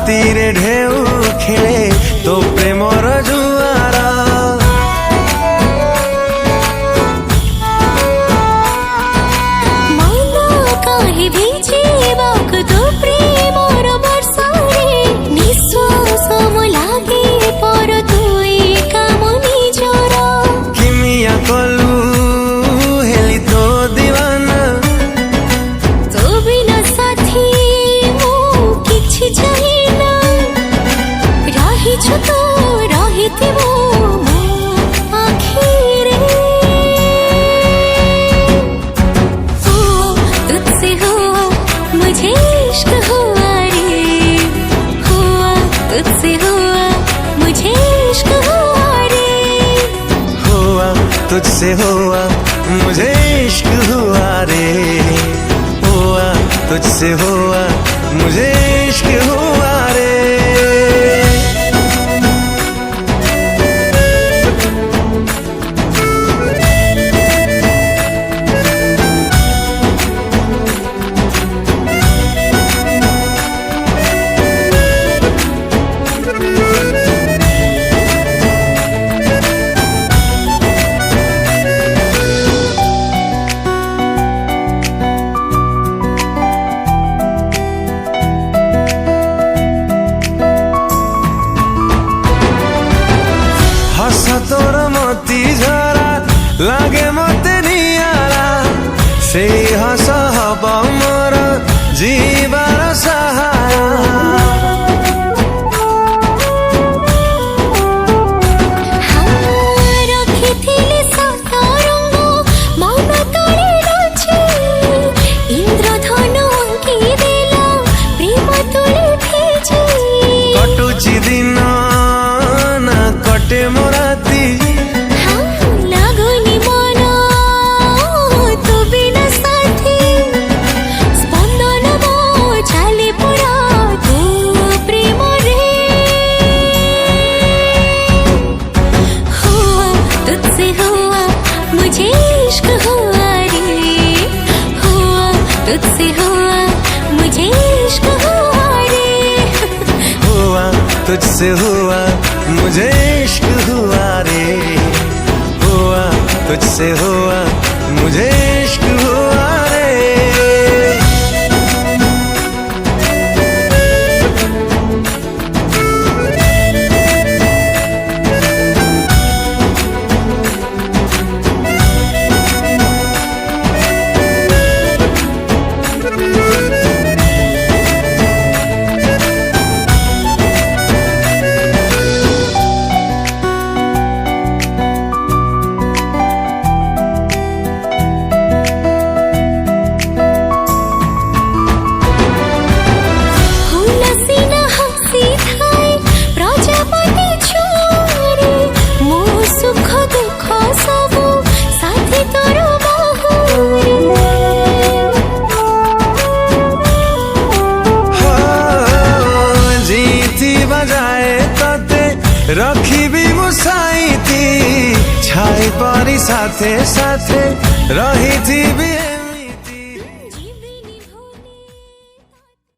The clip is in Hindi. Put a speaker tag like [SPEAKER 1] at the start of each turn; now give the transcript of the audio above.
[SPEAKER 1] रातिरे ढेउ खेले तो प्रेमर जुआर तुझसे हुआ मुझे इश्क हुआ रे, हुआ तुझसे हुआ मुझे इश्क हुआ रे। तोर मोती झरा लागे मते नियारा से हस हब मोर जीवार सहारा। कटुची दिन ना कटे मोरा
[SPEAKER 2] तुझसे हुआ मुझे इश्क हुआ रे,
[SPEAKER 1] हुआ तुझसे हुआ मुझे इश्क हुआ रे, हुआ तुझसे हुआ मुझे इश्क हुआ रे। रखी भी मुसाई थी छाई पारी साथे साथे रही थी भी।